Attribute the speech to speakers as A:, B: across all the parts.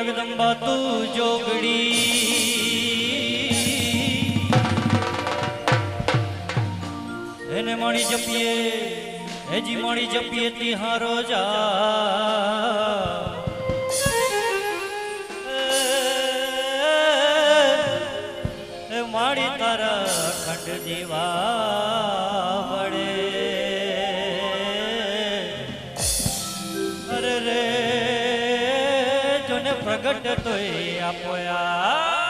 A: જગદંબા તું જોગડી એને માણી જપીએ હેજી માણી જપીએ તિહારો જા માડી તારા ખંડ જીવા વડે અરે રે જોને પ્રગટ તોય આપોયા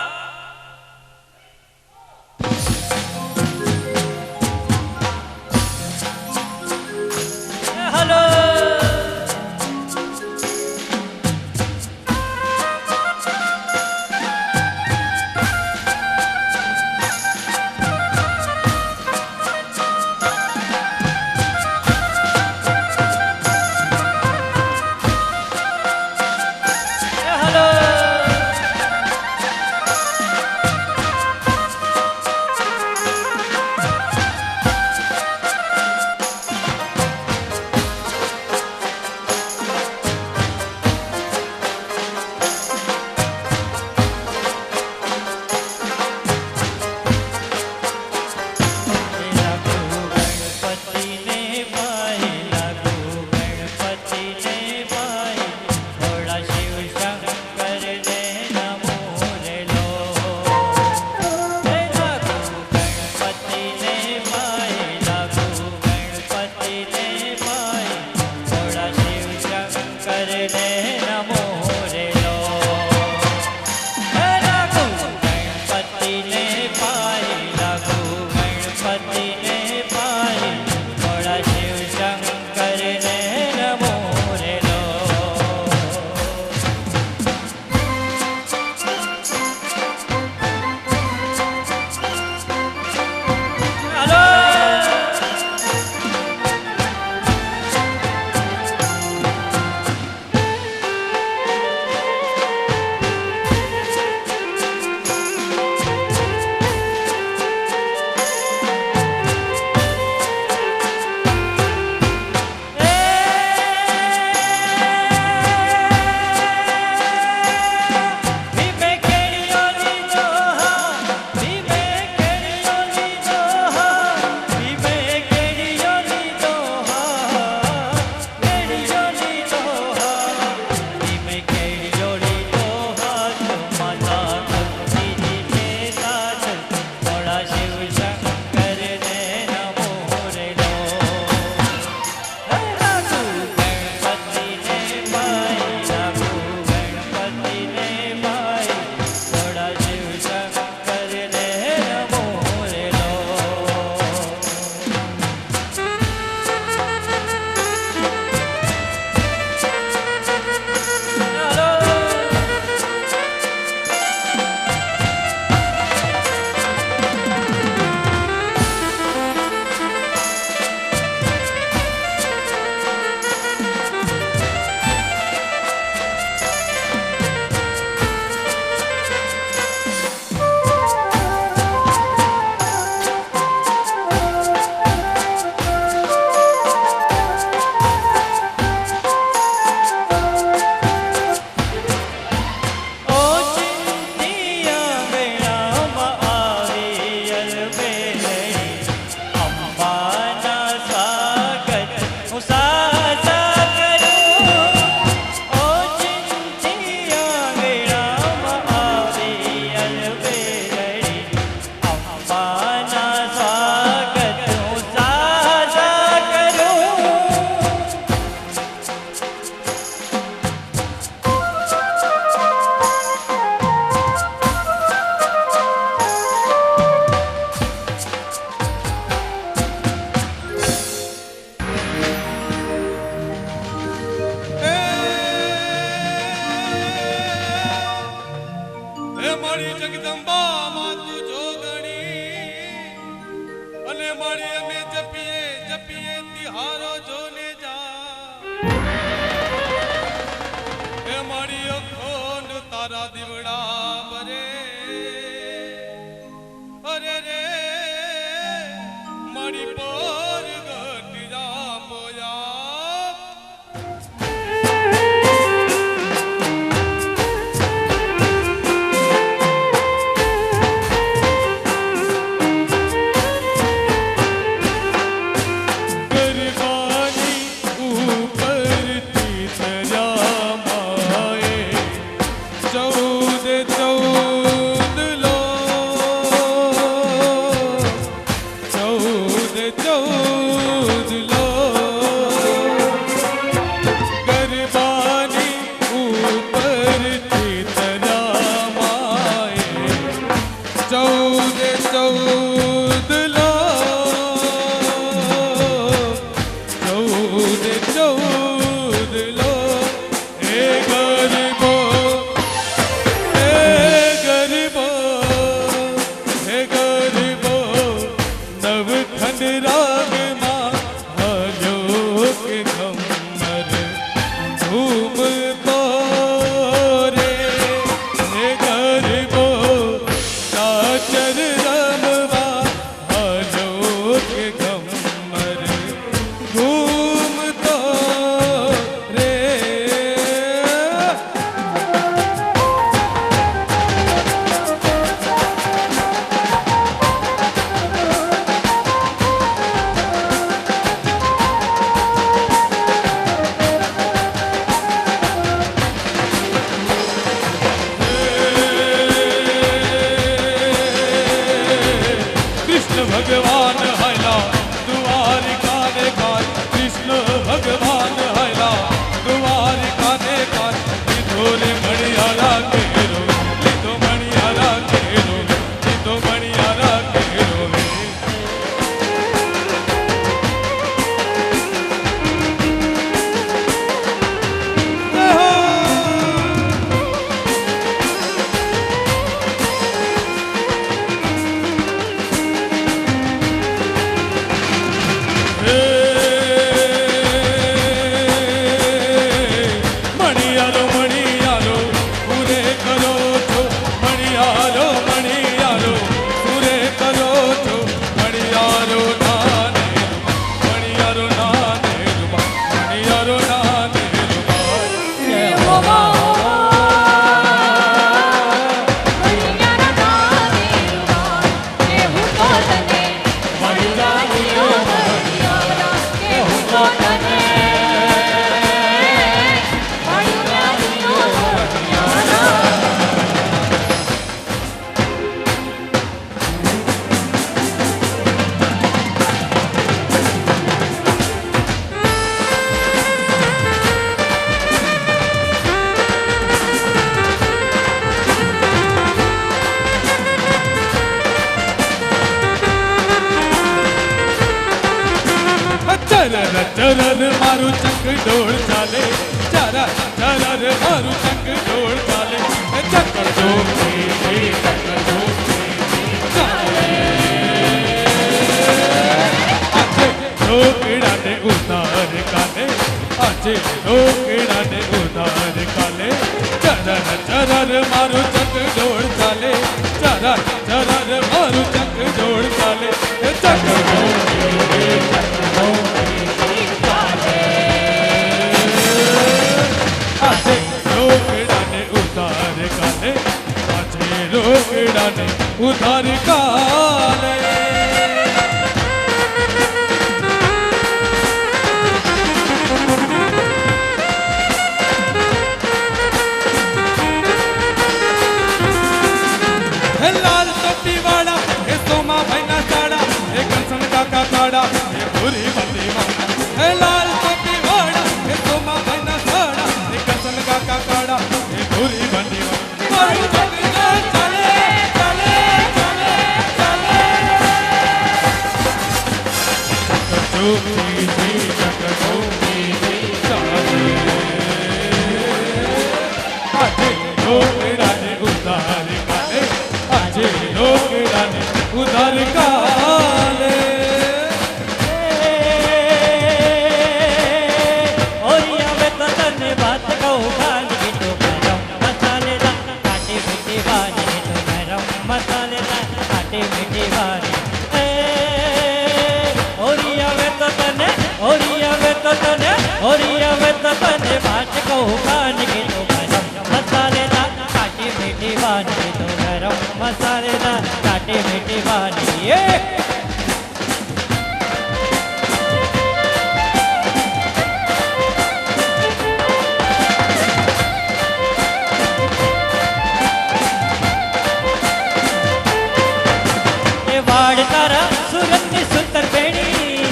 B: મણિયારો ના દેરુબા મણિયારો ના દેરુબા
A: જય હોવા
B: ચરર મારું ચંગ ડોળ ચાલે ચરર ચરર મારું ચંગ ડોળ ચાલે ચક્કર જોગી ચક્કર જોગી ચાલે આજે ઢોકળાને ઉતાર કાલે આજે ઢોકળાને ઉતાર કાલે ચરર ચરર મારું ચંગ ડોળ ચાલે ચરર ચરર મારું ચંગ ડોળ ચાલે ચક્કર જોગી ચક્કર જોગી આજે રોકડાને ઉધાર કાલે આજે રોકડાને ઉધાર કાલે હે લાલ ટોપી વાળા હે સોમા ભાઈના સાડા હે કંસન કાકા કાડા હે ભૂરી બંદી વાળા હે લાલ ટોપી વાળા હે સોમા ભાઈના સાડા હે કંસન કાકા કાડા હે ભૂરી બંદી વાળા મારું જગના ચાલે ચાલે ચાલે ચાલે જોગી જી ચક્ર જોગી જી ચાલે આજે રોકડાને ઉધાર કાલે આજે રોકડાને ઉધાર કાલે
A: ઓરી આવે તો તને વાત કહું ખાનગી તો ગરમ મસાલેદાર કાટી મીઠી વારી તો ગરમ મસાલેદાર કાટી મીઠી વારી ઓરી આવે તો તને ઓરી આવે તો તને ઓરી આવે તો તને વાત કહું ખાનગી તો ગરમ મસાલેદાર કાટી મીઠી વારી તો ગરમ મસાલેદાર કાટી મીઠી વારી વાડ તારા સુરતની સુંદર બેણી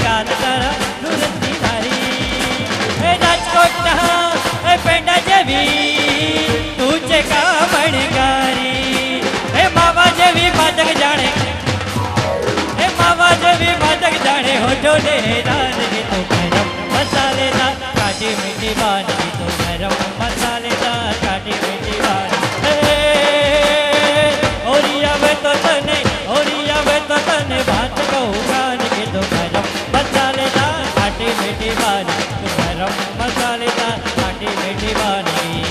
A: યાદ તારા સુરતની ધારી એ રાજકોટના એ પેંડા જેવી તું છે કામણગારી એ માવા જેવી માદક જાણે એ માવા જેવી માદક જાણે હોજો ને રાનગી તો ગરમ મસાલેદાર કાટી મીઠી વાનગી તો ગરમ મસાલેદાર કાટી મીઠી વાનગી ઓરી આવે તો તને ઓરી આવે તો તને વાત કહું ખાનગી તો ગરમ મસાલેદાર કાટી મીઠી વાનગી તો ગરમ મસાલેદાર કાટી મીઠી વાનગી